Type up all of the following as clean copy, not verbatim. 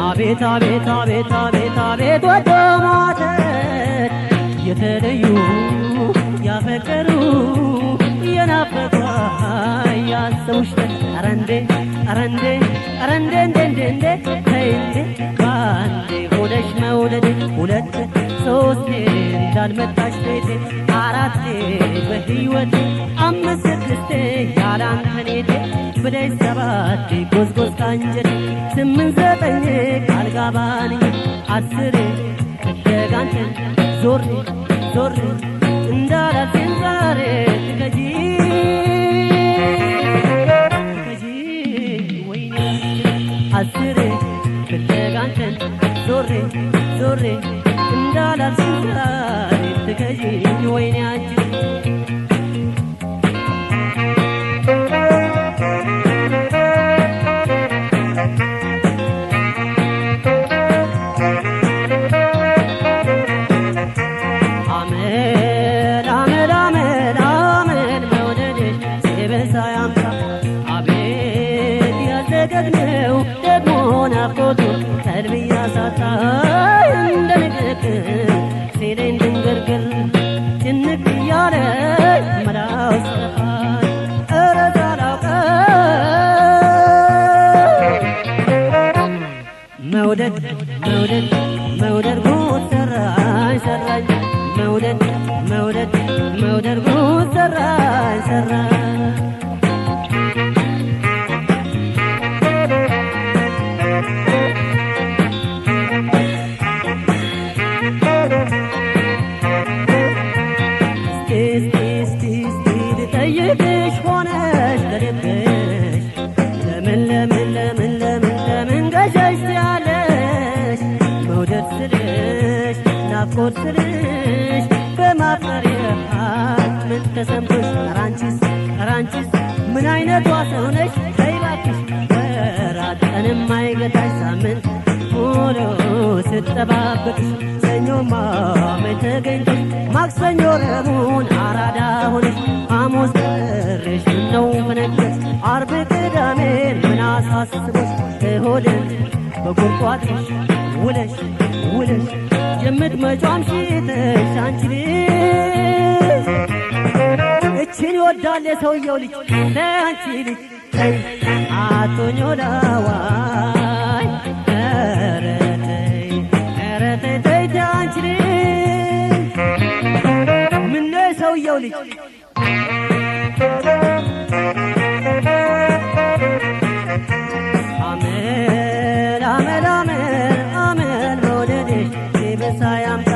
አቤት አቤት አቤት አቤት አቤት ወዶ ሞተት የተለዩ ያፈቀሩ የናፈቋ ያሰውሽ አረንዴ አረንዴ አረንዴ እንዴ ተይንዴ ባንዴ ሆነሽ መውደድ ሁለት ሶስቴ እንዳልመጣሽ ቤቴ አራቴ በህይወቴ አምስት ስድስቴ ያላንተኔቴ ብለሽ ሰባቴ ጎዝጎዝ ካንጀቴ ስምንት ዘጠኝ ቃል ጋባን አስሬ ደጋንተን ዞሬ ዞሬ እንዳላልሽን ዛሬ ትከጂ ወይኔ አስሬ ደጋንተን ዞሬ ዞሬ እንዳላልሽን ዛሬ ትከጂ ወይኔ አንቺ መውደድ መውደድ መውደድ ጉድ ሰራኝ ሰራኝ መውደድ መውደድ መውደድ ጉድ ሰራኝ ሰራኝ ልጠይቅሽ ሆነሽ ከልብሽ ለምን ለምን ለምን ለምን ለምን ገሸሽ ያለሽ መውደድ ስልሽ ናፍቆት ስልሽ በማፍቀር ምን ተሰምቶሽ ራንቺስ ምን አይነቷ ሰው ነሽ ተይባክሽ ወራት ቀንም አይገታሽ ሳምንት ሙሉ ስጠባበቅሽ ሰኞማ መች ተገኝተሽ ማክሰኞ ረቡዕን አራዳ ሆነሽ ሐሙስ ቀረሽ ምነው ፈነገሽ ዓርብ ቅዳሜን ምን አሳስቦሽ እሁድን በቁርቋጥሽ ውለሽ ውለሽ የምትመጪው አምሽተሽ አንቺ ልጅ እችን ይወዳል የሰውየው ልጅ ለአንቺ ልጅ ተይ አቶኝ ወላዋይ ኧረ ተይ ተይ አንቺ ልጅ ምነው የሰውየው ልጅ አመል አመል አመል አመል መውደድሽ ሲበዛ ያምጣ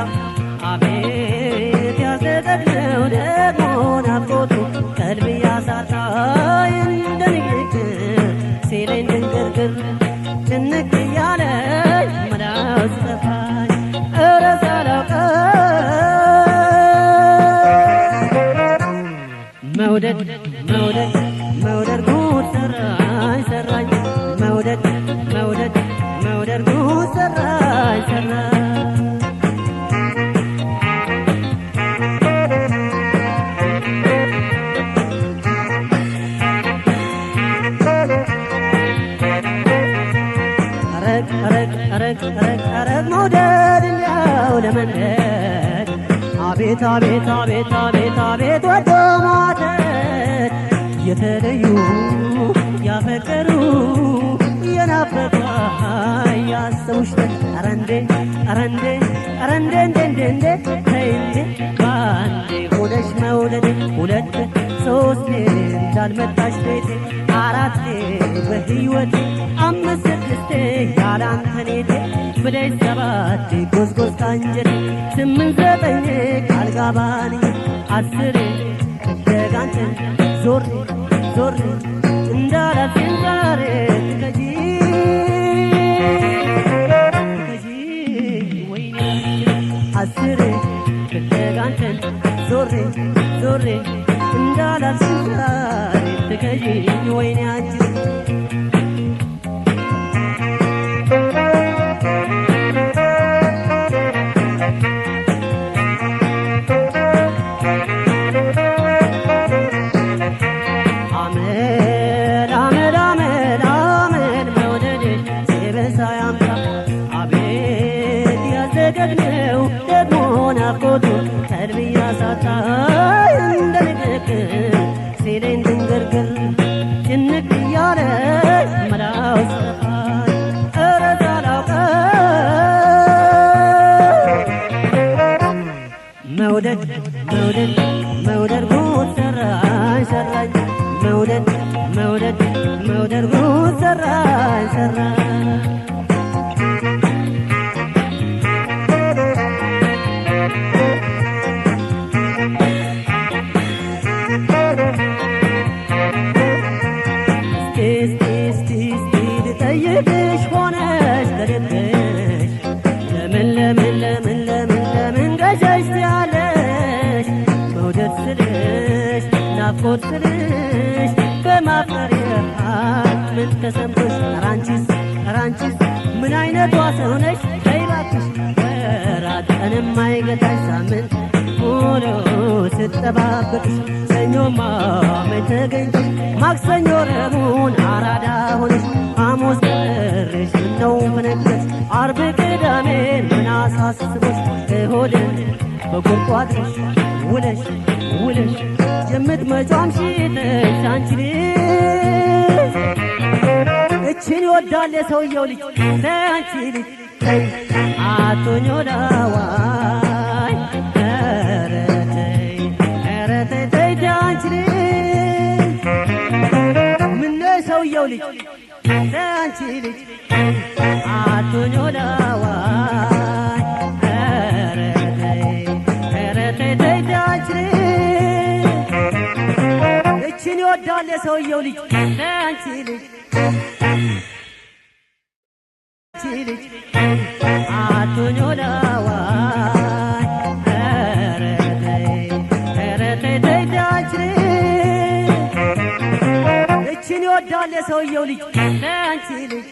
አቤት ያዘጠቅነው ደግሞ ናፍቆቱ ቀልብ ያሳጣኝ እንደ ንግግር ሲለኝ ድንግርግር ጭንቅ እያለኝ መላው ሲጠፋኝ ኧረ ሳላውቀው መውደድ መውደድ መውደድ ጉድ ሰራኝ ሰራኝ መውደድ መውደድ መውደድ ጉድ ሰራኝ ሰራኝ አረግ መውደድ እንዲያው ለመንደድ አቤት አቤት አቤት አቤት አቤት ወዶ ሞተት የተለዩ ያፈቀሩ የናፈ እንዳልመጣሽ ቤቴ አራቴ በሕይወቴ አምስት ስድስቴ ያላንተኔቴ ብለሽ ሰባቴ ጎዝጎዝ ካንጀቴ ስምንት ዘጠኝ ቃል ጋባን አስሬ ደጋንተን ዞሬ ዞሬ እንዳላፊን ዛሬ ትከጂ ወይኔ አስሬ ደጋንተን ዞሬ ዞሬ እንዳላፊን ዛሬ ትከጂ ወይኔ አንቺ ደግነው ደግሞ ናፍቆቱ ከልብያ ሳታይ እንደልቅቅ ሲለኝ ድንግርግር ጭንቅ እያለ መላው ሰፋይ ኧረ ሳላውቀው መውደድ መውደድ መውደድ ጉድ ሰራኝ ሰራኝ መውደድ መውደድ መውደድ ጉድ ሰራኝ ሰራኝ ልጠይቅሽ ሆነሽ ለልብሽ ለምን ለምን ለምን ለምን ለምን ገሸሽ ያለሽ መውደድ ስልሽ ናፍቆት ስልሽ በማፍቀር ምን ተሰምቶሽ ራንቺስ ምን አይነቷ ሰው ነሽ ተይ እባክሽ ወራት ቀንም አይገታሽ ሳምንት ሙሉ ስጠባበቅሽ ሰኞማ መች ተገኝተሽ ማክሰኞ ረቡዕን አራዳ ሆነሽ ሐሙስ ቀረሽ ምነው ፈነገሽ ዓርብ ቅዳሜን ምን አሳስቦሽ እሁድን በቁርቋጥሽ ውለሽ ውለሽ የምትመጪው አምሽተሽ አንቺ ልጅ እችን ይወዳል የሰውየው ልጅ ተይ አንቺ ልጅ ተይ አቶኝ ወዳዋይ ኧረ ተይ ተይ አንቺ ልጅ ምነው የሰውየው ልጅ ተይ አንቺ ልጅ አቶኝ ወዳዋይ ኧረ ተይ አንቺ ልጅ እችን ይወዳል የሰውየው ልጅ ተይ አንቺ ልጅ ልጅ አቶኝ ወዳዋይ ኧረ ተይ አንቺ ልጅ እችን ይወዳል የሰውየው ልጅ ተይ አንቺ ልጅ